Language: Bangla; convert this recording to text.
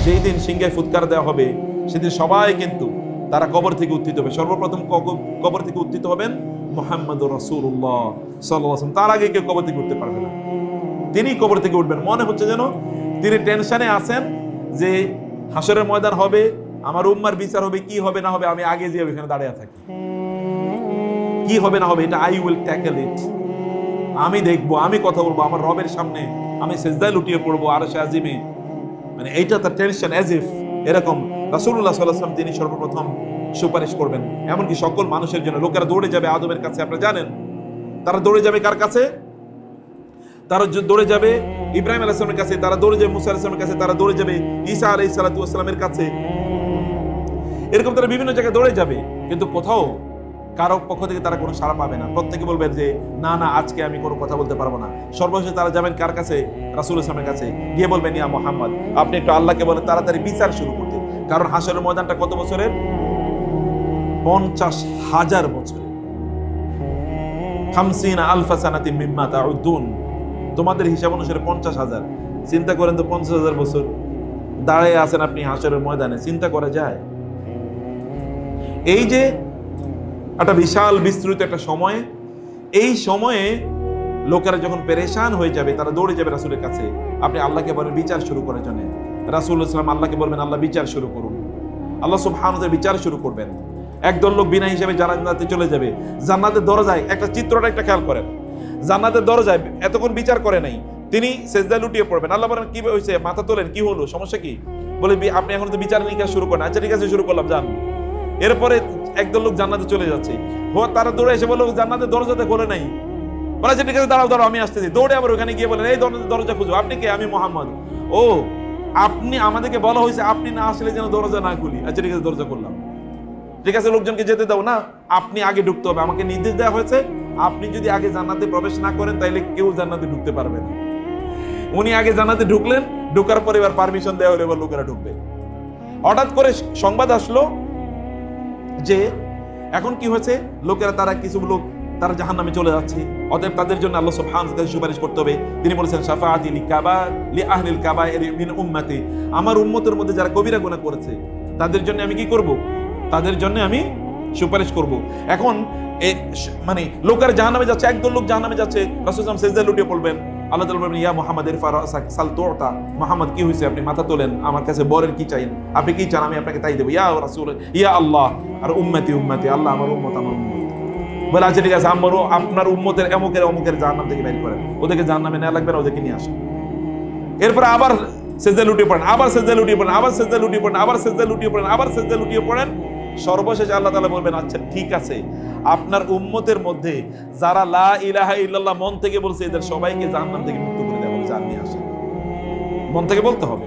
যেই দিন সিংহায় ফুৎকার দেওয়া হবে সেদিন সবাই কিন্তু তারা কবর থেকে উত্থিত হবে। সর্বপ্রথম কবর থেকে উত্থিত হবেন মুহাম্মদুর রাসূলুল্লাহ সাল্লাল্লাহু আলাইহি ওয়াসাল্লাম। তার আগে কেউ কবর থেকে উঠতে পারবে না, তিনি কবর থেকে উঠবেন। মনে হচ্ছে যেন তিনি টেনশনে আছেন যে হাসরের ময়দান হবে, আমার উম্মার বিচার হবে, কি হবে না হবে, আমি আগে যেয়ে ওখানে দাঁড়িয়ে থাকি, কি হবে না হবে এটা আই উইল ট্যাকেল ইট, আমি দেখবো, আমি কথা বলবো আমার রবের সামনে, আমি সিজদায় লুটিয়ে পড়বো আরশে আজিমে। মানে এইটা তার টেনশন, অ্যাজ ইফ এরকম রাসূলুল্লাহ সাল্লাল্লাহু আলাইহি ওয়াসাল্লাম তিনি সর্বপ্রথম সুপারিশ করবেন, এমনকি সকল মানুষের জন্য। লোকেরা দৌড়ে যাবে আদমের কাছে, আপনারা জানেন। তারা দৌড়ে যাবে কার কাছে? তারা দৌড়ে যাবে ইব্রাহিম আলাইহিস সালামের কাছে, তারা দৌড়ে যাবে মুসা আলাইহিস সালামের কাছে, তারা দৌড়ে যাবে ঈসা আলাইহিস সালাতু ওয়াস সালামের কাছে। এরকম তারা বিভিন্ন জায়গায় দৌড়ে যাবে, কিন্তু কোথাও কারো পক্ষ থেকে তারা কোনো সাড়া পাবে না। প্রত্যেকে বলবেন যে না না, আজকে আমি কোনো কথা বলতে পারবো না। সর্বশেষে তারা যাবেন কার কাছে? রাসূল সাল্লাল্লাহু আলাইহি ওয়াসাল্লামের কাছে, গিয়ে বলবেন ইয়া মুহাম্মদ, আপনি একটু আল্লাহকে বলেন তাড়াতাড়ি বিচার শুরু করতে। কারণ হাসরের ময়দানটা কত বছরের? 50,000 বছরের। 50 আলফা সানাতিন মিম্মা তাউদ্দুন, তোমাদের হিসাব অনুসারে 50,000। চিন্তা করেন তো, 50,000 বছর দাঁড়িয়ে আছেন আপনি হাসরের ময়দানে, চিন্তা করা যায়? এই যে একটা বিশাল বিস্তৃত একটা সময়, এই সময়ে লোকেরা যখন পেরেশান হয়ে যাবে, তারা দৌড়ে যাবে রাসূলের কাছে। আপনি আল্লাহকে বলেন বিচার শুরু করার জন্য। রাসূল সাল্লাল্লাহু আল্লাহকে বলবেন আল্লাহ বিচার শুরু করুন। আল্লাহ সুবহানাহু ওয়া তাআলা বিচার শুরু করবেন। একদল লোক বিনা হিসেবে জান্নাতে চলে যাবে। জান্নাতের দরজায় একটা চিত্রটা একটা খেয়াল করেন, জান্নাতের দরজায় এতক্ষণ বিচার করে নাই, তিনি সেজদায় লুটিয়ে পড়বেন। আল্লাহ বলেন কি হয়েছে, মাথা তোলেন, কি হলো, সমস্যা কি? বলে আপনি এখন তো বিচার নিকাশ শুরু করেন। আচ্ছা ঠিক আছে, শুরু করলাম, যান। এরপরে একদল লোক জান্নাতে চলে যাচ্ছে, তারা দৌড়ে এসে বললো জান্নাতের দরজাতে খোলে নাই। বলে আচ্ছা ঠিক আছে, দাঁড়াও দাঁড়াও, আমি আসতেছি। দৌড়ে আবার ওখানে গিয়ে বলেন এই দরজা খুঁজো। আপনি কে? আমি মুহাম্মদ। ও, আপনি আমাদেরকে বলা হয়েছে আপনি না আসলে যেন দরজা না খুলি। আচ্ছা ঠিক আছে, দরজা করলাম। ঠিক আছে, লোকজনকে যেতে দাও না, আপনি আগে ঢুকতে হবে। আমাকে নির্দেশ দেওয়া হয়েছে, আপনি যদি আগে জান্নাতে প্রবেশ না করেন তাহলে কেউ জান্নাতে ঢুকতে পারবে না। উনি আগে জান্নাতে ঢুকলেন, ঢুকার পরে এবার পারমিশন দেওয়া হলে এবার লোকেরা ঢুকবে। হঠাৎ করে সংবাদ আসলো যে এখন কি হয়েছে, লোকেরা তারা কিছু লোক তারা জাহান্নামে চলে যাচ্ছে, অতএব তাদের জন্য আল্লাহ সুবহানাহু ওয়া তাআলা সুপারিশ করতে হবে। তিনি বলেছেন শাফাআতি লি আহলিল কাবায়ের মিন উম্মতি, আমার উম্মতের মধ্যে যারা কবিরা গুনাহ করেছে তাদের জন্য আমি কি করব? তাদের জন্য আমি সুপারিশ করব। এখন মানে লোকেরা জাহান্নামে যাচ্ছে, একদল লোক জাহান্নামে যাচ্ছে, রাসূল সাল্লাল্লাহু আলাইহি ওয়াসাল্লাম সিজদায় লুটিয়ে পড়বেন। আল্লাহ তাআলা বলবেন ইয়া মুহাম্মদ ইরফা রাসাক সাল তুতা, মুহাম্মদ কি হয়েছে, আপনি মাথা তোলেন, আমার কাছে বলেন কি চাই, আপনি কি চান আমি আপনাকে তাই দেব। ইয়া রাসূল, ইয়া আল্লাহ, আর উম্মতি উম্মতি, আল্লাহ আমার উম্মত আমার উম্মত। বলে আচ্ছা ঠিক আছে, আমারও আপনার উম্মতের অমুকের অমুকের জাহান্নাম থেকে বের করেন, ওদেরকে জাহান্নামে নেওয়া লাগবে না, ওদেরকে নিয়ে আসেন। এরপর আবার সিজদায় লুটিয়ে পড়েন, আবার সিজদায় লুটিয়ে পড়েন, আবার সিজদায় লুটিয়ে পড়েন, আবার সিজদায় লুটিয়ে পড়েন, আবার সিজদায় লুটিয়ে পড়েন। সর্বশেষে আল্লাহ তাআলা বলবেন আচ্ছা ঠিক আছে, আপনার উম্মতের মধ্যে যারা লা ইলাহা ইল্লাল্লাহ মন থেকে বলছে এদের সবাইকে জাহান্নাম থেকে মুক্ত করে দেওয়া হবে, জান নিয়ে আসেন। মন থেকে বলতে হবে।